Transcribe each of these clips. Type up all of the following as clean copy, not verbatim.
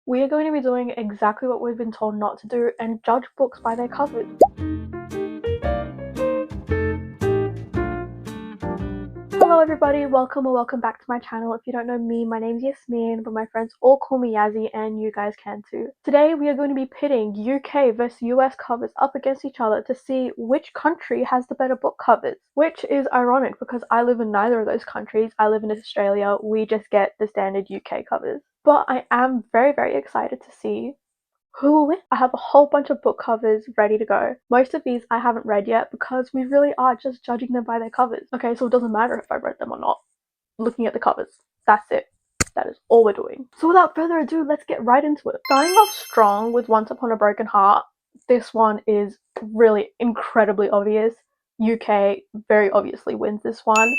we are going to be doing exactly what we've been told not to do and judge books by their covers. Hello everybody, welcome or welcome back to my channel. If you don't know me, my name's Yasmin, but my friends all call me Yazzie and you guys can too. Today we are going to be pitting UK versus US covers up against each other to see which country has the better book covers. Which is ironic because I live in neither of those countries. I live in Australia, we just get the standard UK covers. But I am very excited to see who will win? I have a whole bunch of book covers ready to go. Most of these I haven't read yet because we really are just judging them by their covers. Okay, so it doesn't matter if I read them or not. Looking at the covers. That's it. That is all we're doing. So without further ado, let's get right into it. Starting off strong with Once Upon a Broken Heart. This one is really incredibly obvious. UK very obviously wins this one.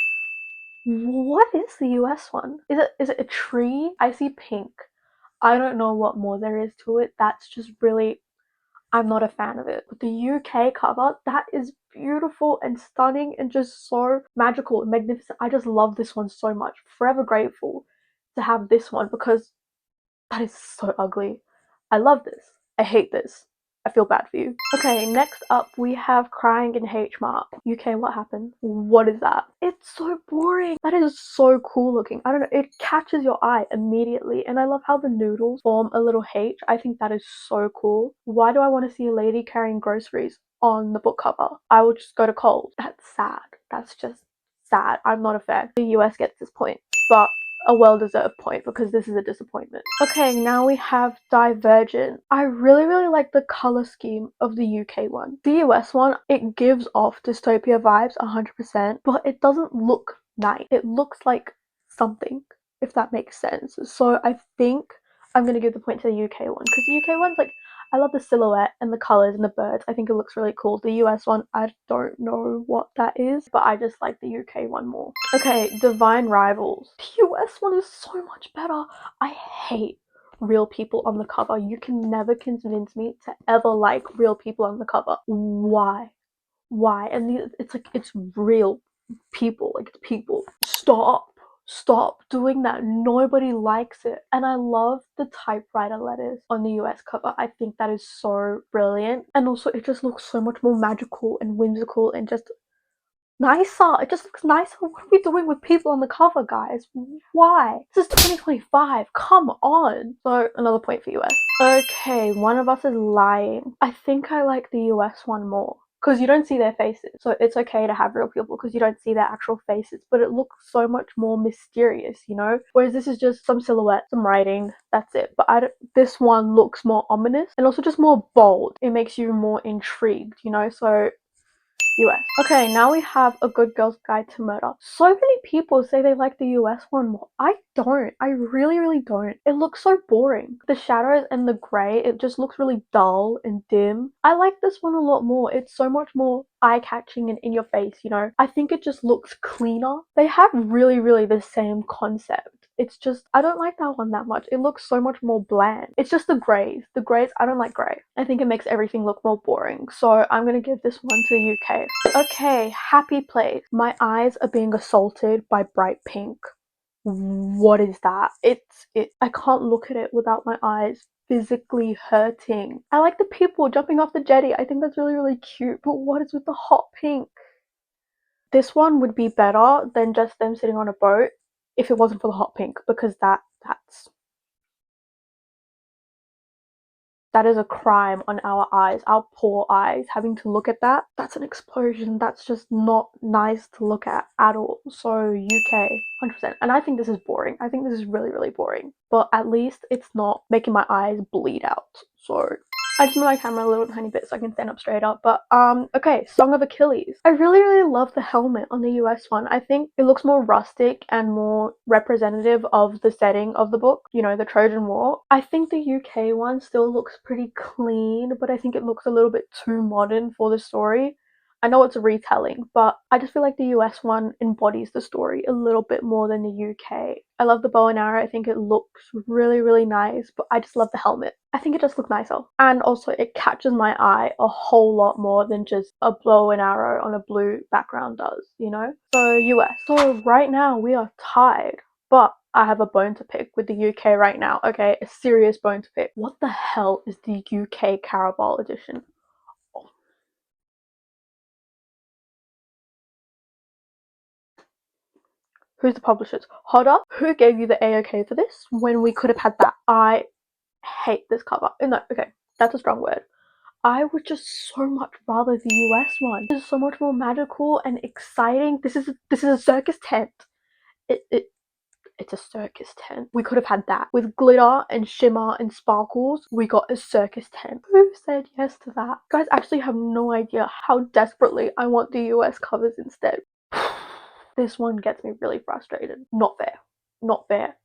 What is the US one? Is it a tree? I see pink. I don't know what more there is to it. That's just really, I'm not a fan of it. But the UK cover, that is beautiful and stunning and just so magical and magnificent. I just love this one so much. Forever grateful to have this one because that is so ugly. I love this. I hate this. I feel bad for you. Okay, next up we have Crying in H Mark. UK, what happened? What is that? It's so boring. That is so cool looking. I don't know, it catches your eye immediately and I love how the noodles form a little H. I think that is so cool. Why do I want to see a lady carrying groceries on the book cover? I will just go to Coles. That's sad. That's just sad. I'm not a fan. The US gets this point, but a well-deserved point because this is a disappointment. Okay, now we have Divergent. I really like the color scheme of the UK one. The US one, it gives off dystopia vibes 100%, but it doesn't look nice. It looks like something, if that makes sense. So I think I'm gonna give the point to the UK one because the UK one's like, I love the silhouette and the colors and the birds. I think it looks really cool. The US one, I don't know what that is, but I just like the UK one more. Okay, Divine Rivals. The US one is so much better. I hate real people on the cover. You can never convince me to ever like real people on the cover. Why? And it's like, it's real people. Like, it's people. Stop doing that. Nobody likes it. And I love the typewriter letters on the US cover. I think that is so brilliant. And also it just looks so much more magical and whimsical and just nicer. It just looks nicer. What are we doing with people on the cover, guys? Why? This is 2025. Come on. So another point for US. Okay, One of Us is Lying. I think I like the US one more because you don't see their faces, so it's okay to have real people because you don't see their actual faces, but it looks so much more mysterious, you know, whereas this is just some silhouette, some writing, that's it. But this one looks more ominous and also just more bold. It makes you more intrigued, you know, so US. Okay, now we have A Good Girl's Guide to Murder. So many people say they like the US one more. I don't. I really don't. It looks so boring. The shadows and the grey, it just looks really dull and dim. I like this one a lot more. It's so much more eye-catching and in your face, you know. I think it just looks cleaner. They have really the same concept. It's just, I don't like that one that much. It looks so much more bland. It's just the greys. The greys, I don't like grey. I think it makes everything look more boring. So I'm gonna give this one to the UK. Okay, Happy Place. My eyes are being assaulted by bright pink. What is that? I can't look at it without my eyes physically hurting. I like the people jumping off the jetty. I think that's really cute. But what is with the hot pink? This one would be better than just them sitting on a boat if it wasn't for the hot pink, because that is a crime on our eyes, our poor eyes, having to look at that. That's an explosion. That's just not nice to look at all. So UK, 100%. And I think this is boring. I think this is really boring. But at least it's not making my eyes bleed out. So I just move my camera a little tiny bit so I can stand up straight up. But okay, Song of Achilles. I really love the helmet on the US one. I think it looks more rustic and more representative of the setting of the book, you know, the Trojan War. I think the UK one still looks pretty clean, but I think it looks a little bit too modern for the story. I know it's a retelling, but I just feel like the US one embodies the story a little bit more than the UK. I love the bow and arrow. I think it looks really nice, but I just love the helmet. I think it just looks nicer. And also it catches my eye a whole lot more than just a bow and arrow on a blue background does, you know? So US. So right now we are tied, but I have a bone to pick with the UK right now, okay? A serious bone to pick. What the hell is the UK Carobal Edition? Oh. Who's the publishers? Hold up. Who gave you the A-OK for this when we could have had that? I hate this cover. No, okay, that's a strong word. I would just so much rather the US one. This is so much more magical and exciting. This is a circus tent. It's a circus tent. We could have had that. With glitter and shimmer and sparkles, we got a circus tent. Who said yes to that? You guys actually have no idea how desperately I want the US covers instead. This one gets me really frustrated. Not fair. Not fair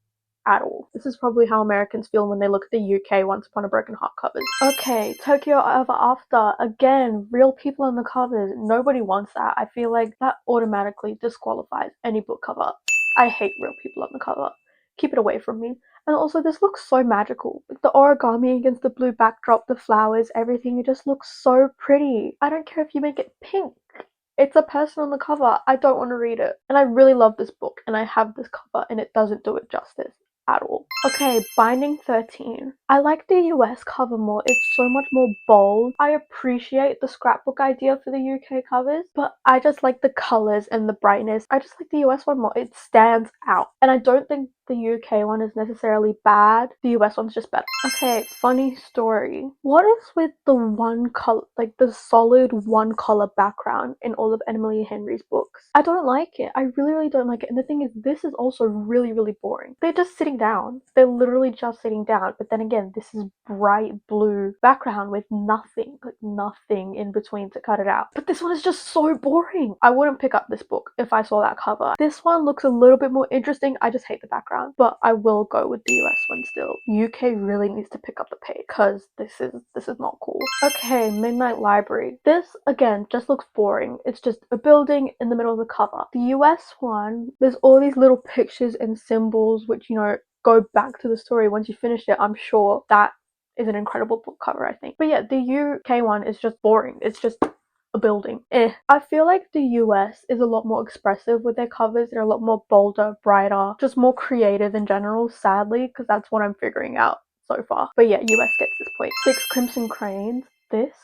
at all. This is probably how Americans feel when they look at the UK Once Upon a Broken Heart covers. Okay, Tokyo Ever After. Again, real people on the covers. Nobody wants that. I feel like that automatically disqualifies any book cover. I hate real people on the cover. Keep it away from me. And also, this looks so magical. Like the origami against the blue backdrop, the flowers, everything, it just looks so pretty. I don't care if you make it pink. It's a person on the cover. I don't want to read it. And I really love this book, and I have this cover, and it doesn't do it justice at all. Okay, Binding 13. I like the US cover more. It's so much more bold. I appreciate the scrapbook idea for the UK covers, but I just like the colors and the brightness. I just like the US one more. It stands out. And I don't think the UK one is necessarily bad. The US one's just better. Okay, funny story. What is with the one color, like the solid one color background in all of Emily Henry's books? I don't like it. I really don't like it. And the thing is, this is also really boring. They're just sitting down. They're literally just sitting down. But then again, this is bright blue background with nothing, like nothing in between to cut it out. But this one is just so boring. I wouldn't pick up this book if I saw that cover. This one looks a little bit more interesting. I just hate the background, but I will go with the US one still. UK really needs to pick up the pace because this is not cool. Okay, Midnight Library. This again just looks boring. It's just a building in the middle of the cover. The US one, there's all these little pictures and symbols which, you know, go back to the story once you finish it. I'm sure that is an incredible book cover, I think. But yeah, the UK one is just boring. It's just a building. I feel like the US is a lot more expressive with their covers. They're a lot more bolder, brighter, just more creative in general, sadly, because that's what I'm figuring out so far. But yeah, US gets this point. Six Crimson Cranes. This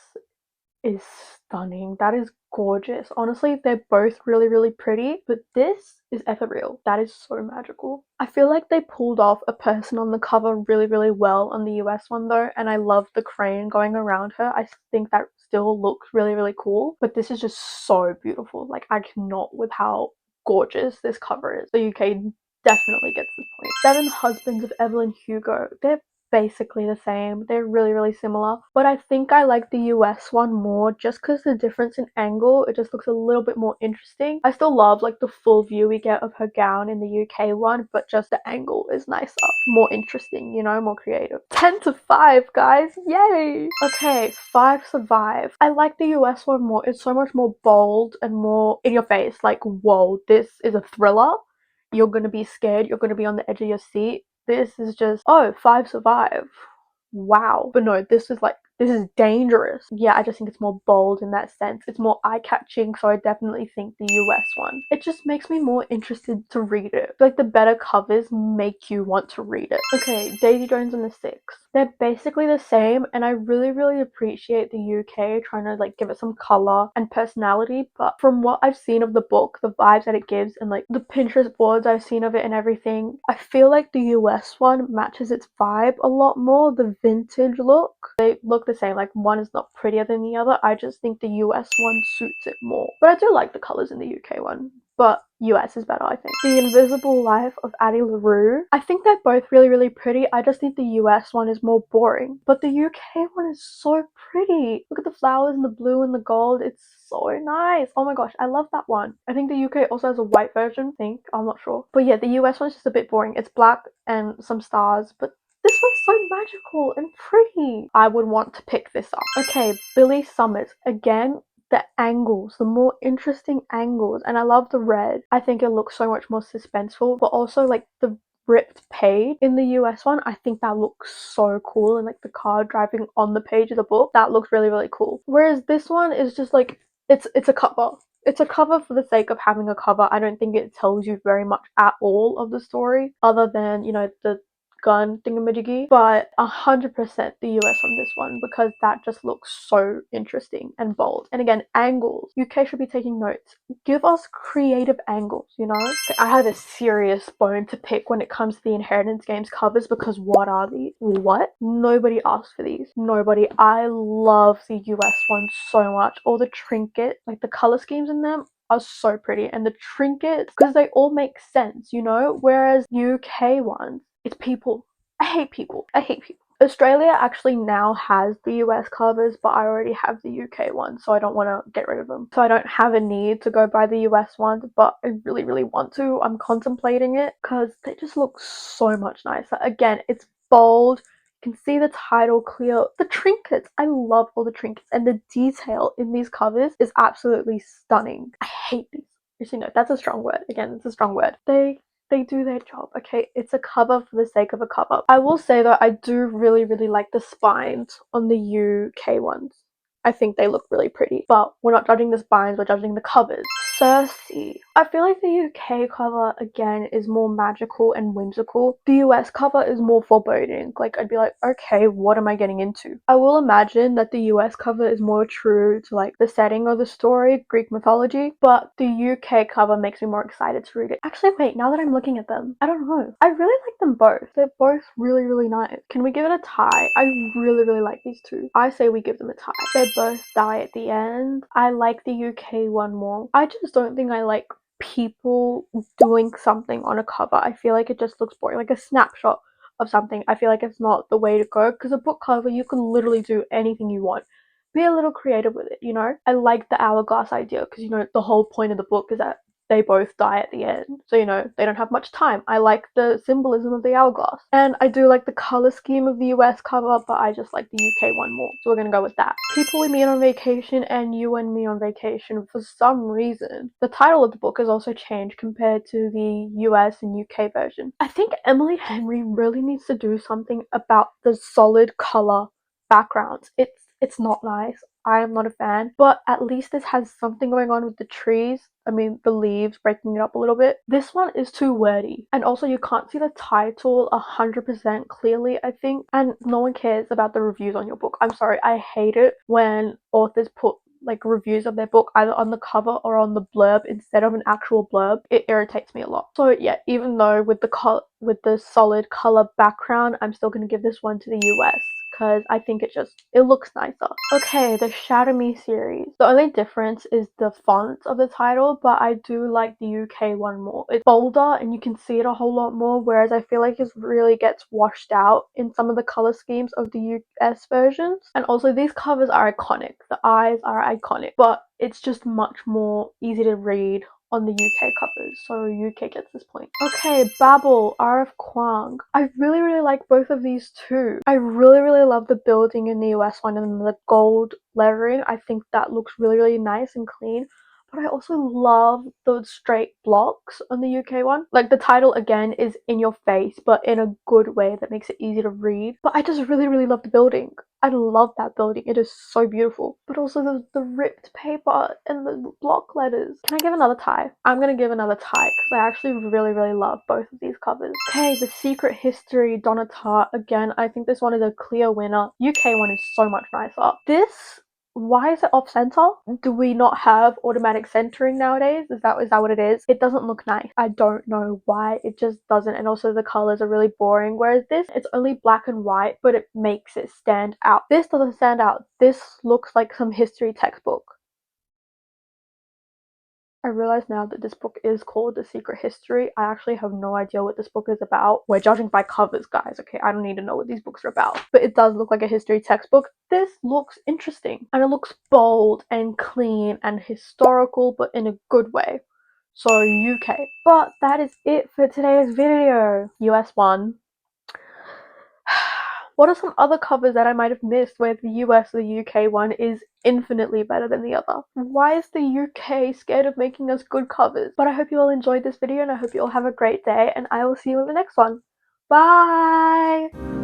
is stunning. That is gorgeous. Honestly, they're both really pretty, but this is ethereal. That is so magical. I feel like they pulled off a person on the cover really well on the US one though, and I love the crane going around her. I think that still looks really cool, but this is just so beautiful. Like, I cannot with how gorgeous this cover is. The UK definitely gets this point. Seven Husbands of Evelyn Hugo. They're basically the same. They're really similar, but I think I like the US one more just because the difference in angle, it just looks a little bit more interesting. I still love like the full view we get of her gown in the UK one, but just the angle is nicer, more interesting, you know, more creative. 10 to 5, guys, yay. Okay, 5 Survive. I like the US one more. It's so much more bold and more in your face, like, whoa, this is a thriller. You're gonna be scared, you're gonna be on the edge of your seat. This is just, oh, 5 Survive. Wow. But no, this is dangerous. Yeah, I just think it's more bold in that sense. It's more eye-catching, so I definitely think the US one. It just makes me more interested to read it. Like, the better covers make you want to read it. Okay, Daisy Jones and the Six. They're basically the same, and I really appreciate the UK trying to like give it some color and personality, but from what I've seen of the book, the vibes that it gives, and like the Pinterest boards I've seen of it and everything, I feel like the US one matches its vibe a lot more. The vintage look, they look the same. Like, one is not prettier than the other. I just think the US one suits it more, but I do like the colors in the UK one, but US is better, I think. The Invisible Life of Addy Laroo. I think they're both really pretty. I just think the US one is more boring, but the UK one is so pretty. Look at the flowers and the blue and the gold. It's so nice. Oh my gosh, I love that one. I think the UK also has a white version, I think. I'm not sure. But yeah, the US one's just a bit boring. It's black and some stars, but this one's so magical and pretty. I would want to pick this up. Okay, Billy Summers. Again, the angles, the more interesting angles, and I love the red. I think it looks so much more suspenseful, but also like the ripped page in the US one, I think that looks so cool, and like the car driving on the page of the book, that looks really cool. Whereas this one is just like, it's a cover. It's a cover for the sake of having a cover. I don't think it tells you very much at all of the story, other than, you know, the gun thingamajiggy, but 100% the US on this one, because that just looks so interesting and bold. And again, angles. UK should be taking notes. Give us creative angles, you know? I have a serious bone to pick when it comes to the Inheritance Games covers, because what are these? What? Nobody asked for these. Nobody. I love the US ones so much. All the trinkets, like the color schemes in them, are so pretty, and the trinkets, because they all make sense, you know? Whereas UK ones, it's people. I hate people. I hate people. Australia actually now has the US covers, but I already have the UK one, so I don't want to get rid of them. So I don't have a need to go buy the US ones, but I really, really want to. I'm contemplating it because they just look so much nicer. Again, it's bold. You can see the title clear. The trinkets, I love all the trinkets, and the detail in these covers is absolutely stunning. I hate these. Actually, no, that's a strong word. Again, it's a strong word. They do their job, okay? It's a cover for the sake of a cover. I will say though, I do really, really like the spines on the UK ones. I think they look really pretty, but we're not judging the spines, we're judging the covers. Cersei. I feel like the UK cover, again, is more magical and whimsical. The US cover is more foreboding. Like, I'd be like, okay, what am I getting into? I will imagine that the US cover is more true to, like, the setting of the story, Greek mythology, but the UK cover makes me more excited to read it. Actually, wait, now that I'm looking at them, I don't know. I really like them both. They're both really, really nice. Can we give it a tie? I really, really like these two. I say we give them a tie. They both die at the end. I like the UK one more. I just don't think I like people doing something on a cover. I feel like it just looks boring, like a snapshot of something. I feel like it's not the way to go, because a book cover, you can literally do anything you want. Be a little creative with it, you know? I like the hourglass idea, because, you know, the whole point of the book is that they both die at the end. So, you know, they don't have much time. I like the symbolism of the hourglass. And I do like the color scheme of the US cover, but I just like the UK one more. So we're gonna go with that. People We Meet on Vacation and You and Me on Vacation. For some reason, the title of the book has also changed compared to the US and UK version. I think Emily Henry really needs to do something about the solid color backgrounds. It's not nice. I am not a fan, but at least this has something going on with the trees. I mean, the leaves breaking it up a little bit. This one is too wordy, and also you can't see the title 100% clearly, I think, and no one cares about the reviews on your book. I'm sorry, I hate it when authors put like reviews of their book either on the cover or on the blurb instead of an actual blurb. It irritates me a lot. So yeah, even though with the solid color background, I'm still gonna give this one to the US, because I think it looks nicer. Okay, the Shadow Me series. The only difference is the font of the title, but I do like the UK one more. It's bolder and you can see it a whole lot more, whereas I feel like it really gets washed out in some of the color schemes of the US versions. And also these covers are iconic. The eyes are iconic, but it's just much more easy to read on the UK covers, so UK gets this point. Okay, Babel RF Kang. I really, really like both of these too. I really, really love the building in the US one and the gold lettering. I think that looks really, really nice and clean. But I also love the straight blocks on the UK one. Like, the title again is in your face, but in a good way that makes it easy to read. But I just really, really love the building. I love that building. It is so beautiful. But also the ripped paper and the block letters. Can I give another tie? I'm gonna give another tie because I actually really, really love both of these covers. Okay, The Secret History Donata. Again, I think this one is a clear winner. UK one is so much nicer. Why is it off center? Do we not have automatic centering nowadays? Is that what it is? It doesn't look nice. I don't know why. It just doesn't. And also the colors are really boring. Whereas this, it's only black and white, but it makes it stand out. This doesn't stand out. This looks like some history textbook. I realize now that this book is called The Secret History. I actually have no idea what this book is about. We're judging by covers, guys, okay? I don't need to know what these books are about. But it does look like a history textbook. This looks interesting. And it looks bold and clean and historical, but in a good way. So UK. But that is it for today's video. US one. What are some other covers that I might have missed where the US or the UK one is infinitely better than the other? Why is the UK scared of making us good covers? But I hope you all enjoyed this video and I hope you all have a great day, and I will see you in the next one. Bye!